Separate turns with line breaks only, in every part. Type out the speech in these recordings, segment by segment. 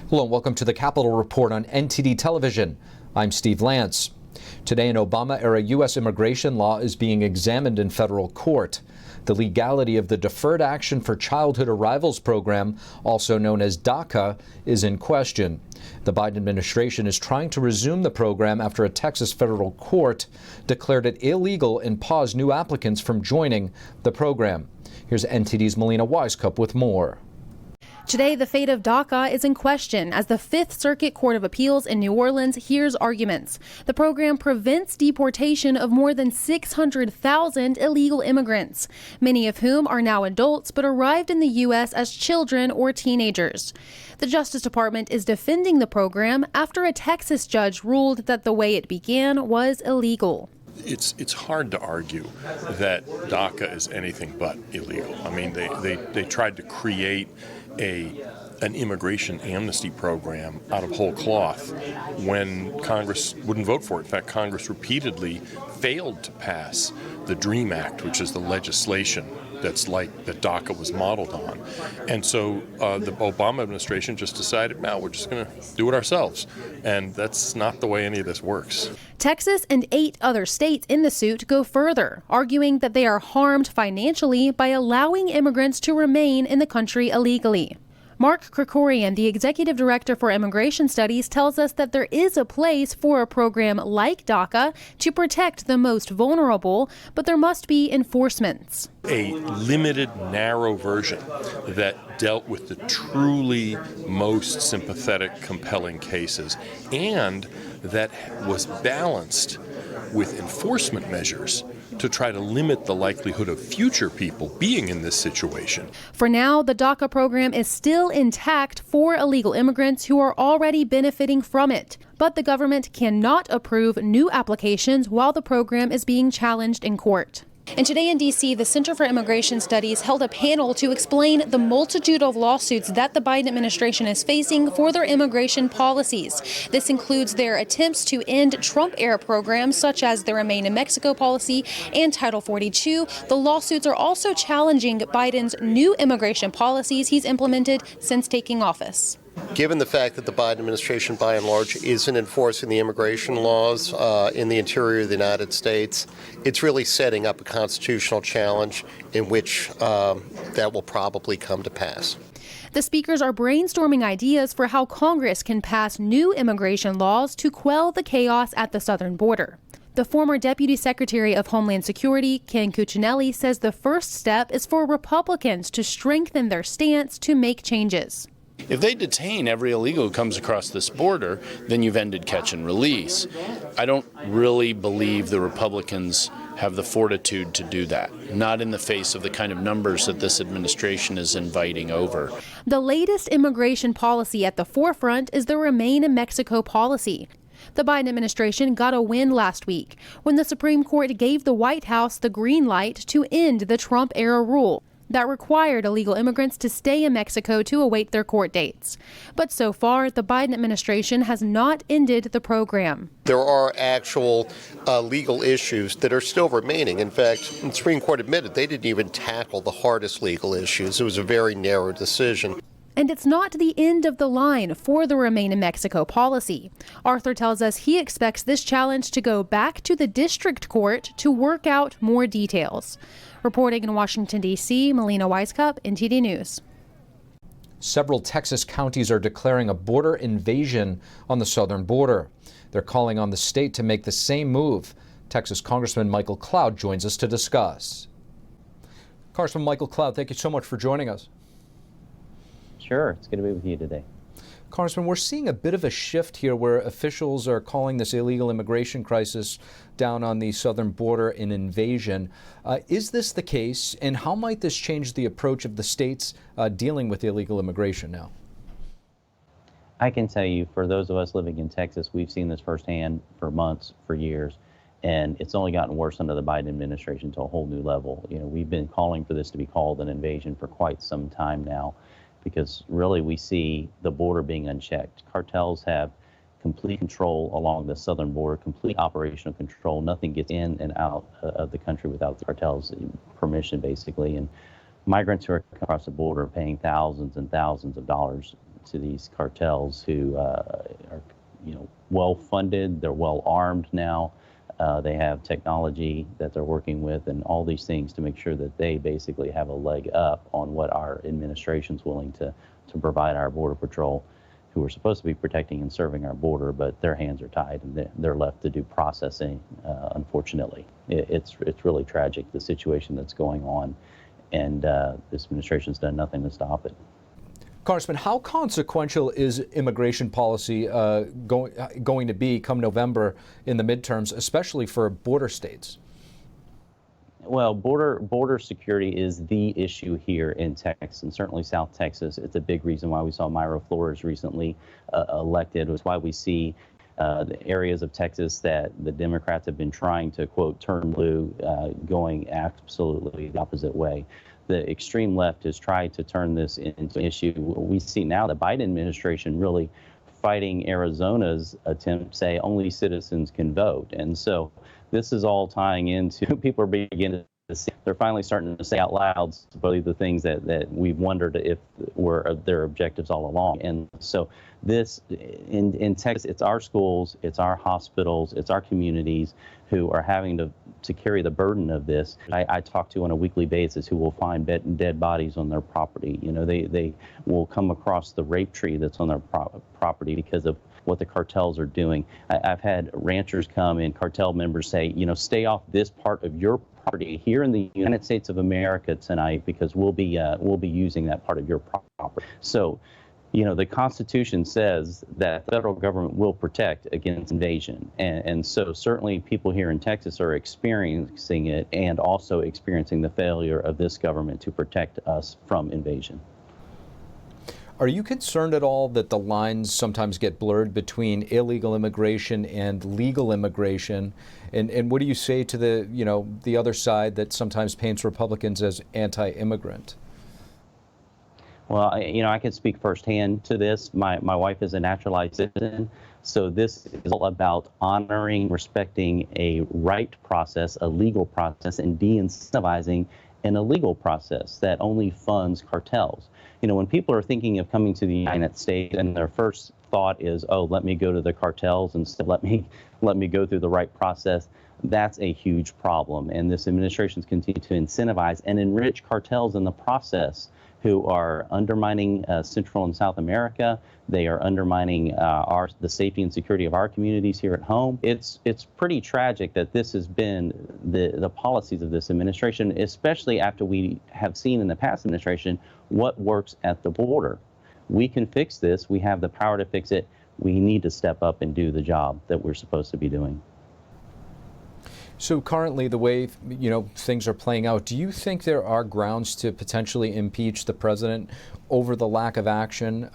Hello and welcome to the Capitol Report on NTD Television. I'm Steve Lance. Today, an Obama-era U.S. immigration law is being examined in federal court. The legality of the Deferred Action for Childhood Arrivals program, also known as DACA, is in question. The Biden administration is trying to resume the program after a Texas federal court declared it illegal and paused new applicants from joining the program. Here's NTD's Melina Wisecup with more.
Today, the fate of DACA is in question as the Fifth Circuit Court of Appeals in New Orleans hears arguments. The program prevents deportation of more than 600,000 illegal immigrants, many of whom are now adults but arrived in the U.S. as children or teenagers. The Justice Department is defending the program after a Texas judge ruled that the way it began was illegal.
It's hard to argue that DACA is anything but illegal. I mean, they tried to create an immigration amnesty program out of whole cloth when Congress wouldn't vote for it. In fact, Congress repeatedly failed to pass the DREAM Act, which is the legislation that DACA was modeled on. And so the Obama administration just decided, now we're just going to do it ourselves. And that's not the way any of this works.
Texas and 8 other states in the suit go further, arguing that they are harmed financially by allowing immigrants to remain in the country illegally. Mark Krikorian, the executive director for immigration studies, tells us that there is a place for a program like DACA to protect the most vulnerable, but there must be enforcements.
A limited, narrow version that dealt with the truly most sympathetic, compelling cases, and that was balanced with enforcement measures to try to limit the likelihood of future people being in this situation.
For now, the DACA program is still intact for illegal immigrants who are already benefiting from it. But the government cannot approve new applications while the program is being challenged in court. And today in D.C., the Center for Immigration Studies held a panel to explain the multitude of lawsuits that the Biden administration is facing for their immigration policies. This includes their attempts to end Trump-era programs such as the Remain in Mexico policy and Title 42. The lawsuits are also challenging Biden's new immigration policies he's implemented since taking office.
Given the fact that the Biden administration, by and large, isn't enforcing the immigration laws in the interior of the United States, it's really setting up a constitutional challenge in which that will probably come to pass.
The speakers are brainstorming ideas for how Congress can pass new immigration laws to quell the chaos at the southern border. The former Deputy Secretary of Homeland Security, Ken Cuccinelli, says the first step is for Republicans to strengthen their stance to make changes.
If they detain every illegal who comes across this border, then you've ended catch and release. I don't really believe the Republicans have the fortitude to do that, not in the face of the kind of numbers that this administration is inviting over.
The latest immigration policy at the forefront is the Remain in Mexico policy. The Biden administration got a win last week when the Supreme Court gave the White House the green light to end the Trump-era rule that required illegal immigrants to stay in Mexico to await their court dates. But so far, the Biden administration has not ended the program.
There are actual legal issues that are still remaining. In fact, the Supreme Court admitted they didn't even tackle the hardest legal issues. It was a very narrow decision.
And it's not the end of the line for the Remain in Mexico policy. Arthur tells us he expects this challenge to go back to the district court to work out more details. Reporting in Washington, D.C., Melina Wisecup, NTD News.
Several Texas counties are declaring a border invasion on the southern border. They're calling on the state to make the same move. Texas Congressman Michael Cloud joins us to discuss. Congressman Michael Cloud, thank you so much for joining us.
Sure, it's good to be with you today.
Congressman, we're seeing a bit of a shift here where officials are calling this illegal immigration crisis down on the southern border an invasion. Is this the case, and how might this change the approach of the states dealing with illegal immigration now?
I can tell you, for those of us living in Texas, we've seen this firsthand for months, for years, and it's only gotten worse under the Biden administration to a whole new level. You know, we've been calling for this to be called an invasion for quite some time now, because really we see the border being unchecked. Cartels have complete control along the southern border, complete operational control. Nothing gets in and out of the country without the cartels' permission, basically. And migrants who are across the border are paying thousands and thousands of dollars to these cartels who are, well funded. They're well armed now. They have technology that they're working with, and all these things to make sure that they basically have a leg up on what our administration's willing to provide our Border Patrol, who are supposed to be protecting and serving our border, but their hands are tied and they're left to do processing, unfortunately. It's really tragic, the situation that's going on, and this administration's done nothing to stop it.
Congressman, how consequential is immigration policy going to be come November in the midterms, especially for border states?
Well, border security is the issue here in Texas, and certainly South Texas. It's a big reason why we saw Myra Flores recently elected. It's why we see the areas of Texas that the Democrats have been trying to, quote, turn blue, going absolutely the opposite way. The extreme left has tried to turn this into an issue. We see now the Biden administration really fighting Arizona's attempt to say only citizens can vote. And so this is all tying into people are beginning to see, they're finally starting to say out loud supposedly the things that we've wondered if were their objectives all along. And so this in Texas, it's our schools, it's our hospitals, it's our communities who are having to carry the burden of this. I talk to on a weekly basis who will find dead bodies on their property. They will come across the rape tree that's on their property because of what the cartels are doing. I've had ranchers come and cartel members say, stay off this part of your property here in the United States of America tonight because we'll be using that part of your property. So, the Constitution says that the federal government will protect against invasion. And so certainly people here in Texas are experiencing it and also experiencing the failure of this government to protect us from invasion.
Are you concerned at all that the lines sometimes get blurred between illegal immigration and legal immigration? And what do you say to the other side that sometimes paints Republicans as anti-immigrant?
Well, I can speak firsthand to this. My wife is a naturalized citizen, so this is all about honoring, respecting a right process, a legal process, and de-incentivizing an illegal process that only funds cartels. When people are thinking of coming to the United States and their first thought is, oh, let me go to the cartels instead, let me go through the right process, that's a huge problem. And this administration's continue to incentivize and enrich cartels in the process who are undermining Central and South America. They are undermining the safety and security of our communities here at home. It's pretty tragic that this has been the policies of this administration, especially after we have seen in the past administration what works at the border. We can fix this. We have the power to fix it. We need to step up and do the job that we're supposed to be doing.
So currently, the way things are playing out, do you think there are grounds to potentially impeach the president over the lack of action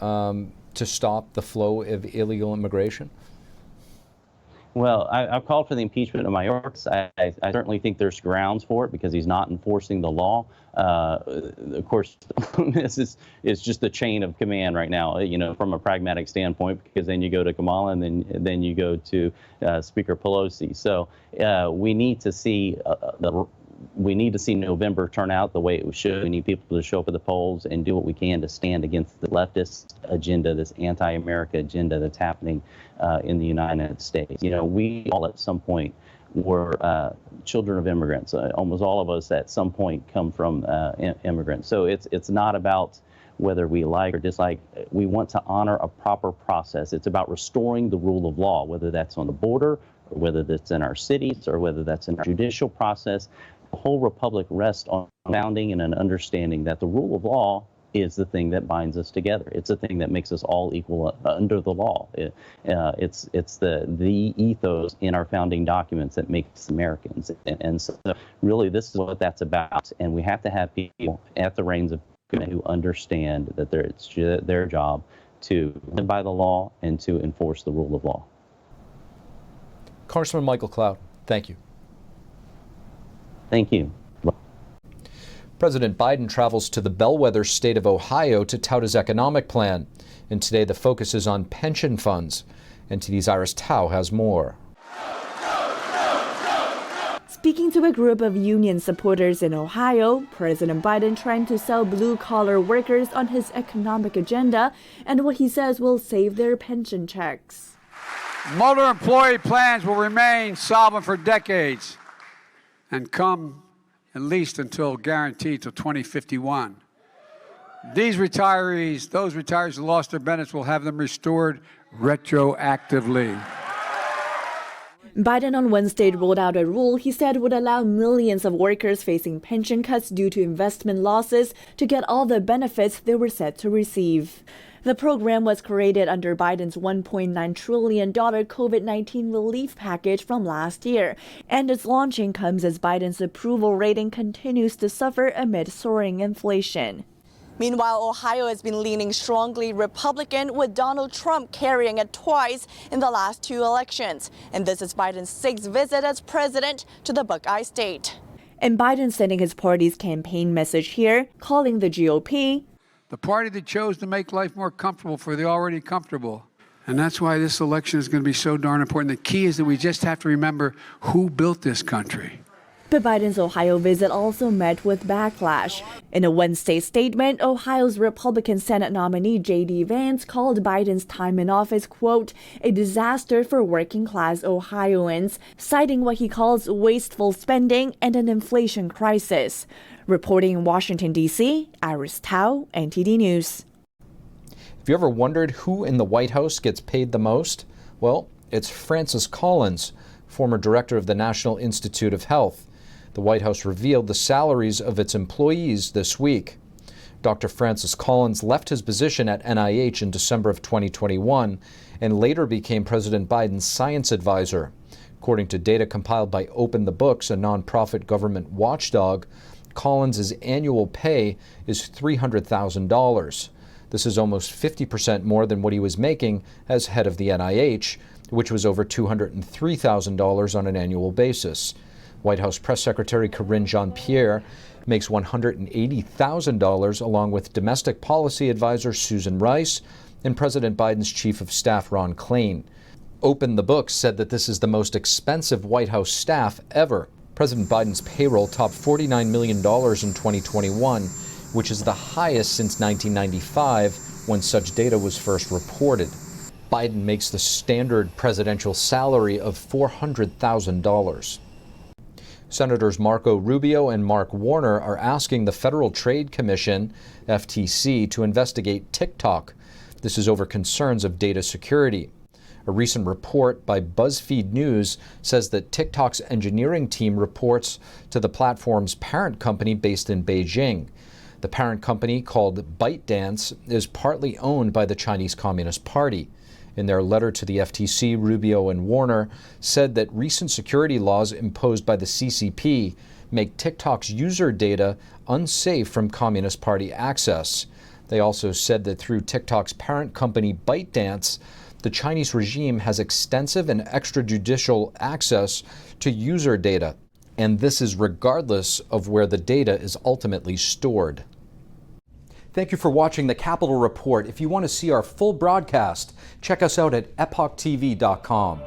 to stop the flow of illegal immigration?
Well, I've called for the impeachment of Mayorkas. I certainly think there's grounds for it because he's not enforcing the law. Of course, this is just the chain of command right now, from a pragmatic standpoint, because then you go to Kamala and then you go to Speaker Pelosi. So we need to see November turn out the way it should. We need people to show up at the polls and do what we can to stand against the leftist agenda, this anti-America agenda that's happening in the United States. We all at some point were children of immigrants. Almost all of us at some point come from immigrants. So it's not about whether we like or dislike. We want to honor a proper process. It's about restoring the rule of law, whether that's on the border or whether that's in our cities or whether that's in our judicial process. The whole republic rests on founding and an understanding that the rule of law is the thing that binds us together. It's the thing that makes us all equal under the law. It's the ethos in our founding documents that makes us Americans. And so really this is what that's about. And we have to have people at the reins of government who understand that it's their job to live by the law and to enforce the rule of law.
Congressman Michael Cloud, thank you.
Thank you.
President Biden travels to the bellwether state of Ohio to tout his economic plan. And today the focus is on pension funds. NTD's Iris Tao has more.
Speaking to a group of union supporters in Ohio, President Biden trying to sell blue-collar workers on his economic agenda and what he says will save their pension checks.
Motor employee plans will remain solvent for decades and come at least until guaranteed till 2051. Those retirees who lost their benefits will have them restored retroactively.
Biden on Wednesday rolled out a rule he said would allow millions of workers facing pension cuts due to investment losses to get all the benefits they were set to receive. The program was created under Biden's $1.9 trillion COVID-19 relief package from last year, and its launching comes as Biden's approval rating continues to suffer amid soaring inflation.
Meanwhile, Ohio has been leaning strongly Republican, with Donald Trump carrying it twice in the last two elections. And this is Biden's sixth visit as president to the Buckeye State.
And Biden sending his party's campaign message here, calling the GOP
the party that chose to make life more comfortable for the already comfortable. And that's why this election is going to be so darn important. The key is that we just have to remember who built this country.
But Biden's Ohio visit also met with backlash. In a Wednesday statement, Ohio's Republican Senate nominee J.D. Vance called Biden's time in office, quote, a disaster for working-class Ohioans, citing what he calls wasteful spending and an inflation crisis. Reporting in Washington, D.C., Iris Tao, NTD News.
Have you ever wondered who in the White House gets paid the most? Well, it's Francis Collins, former director of the National Institute of Health. The White House revealed the salaries of its employees this week. Dr. Francis Collins left his position at NIH in December of 2021 and later became President Biden's science advisor. According to data compiled by Open the Books, a nonprofit government watchdog, Collins' annual pay is $300,000. This is almost 50% more than what he was making as head of the NIH, which was over $203,000 on an annual basis. White House Press Secretary Karine Jean-Pierre makes $180,000, along with domestic policy advisor Susan Rice and President Biden's chief of staff Ron Klain. Open the Books said that this is the most expensive White House staff ever. President Biden's payroll topped $49 million in 2021, which is the highest since 1995, when such data was first reported. Biden makes the standard presidential salary of $400,000. Senators Marco Rubio and Mark Warner are asking the Federal Trade Commission, FTC, to investigate TikTok. This is over concerns of data security. A recent report by BuzzFeed News says that TikTok's engineering team reports to the platform's parent company based in Beijing. The parent company, called ByteDance, is partly owned by the Chinese Communist Party. In their letter to the FTC, Rubio and Warner said that recent security laws imposed by the CCP make TikTok's user data unsafe from Communist Party access. They also said that through TikTok's parent company ByteDance, the Chinese regime has extensive and extrajudicial access to user data, and this is regardless of where the data is ultimately stored. Thank you for watching the Capitol Report. If you want to see our full broadcast, check us out at epochtv.com.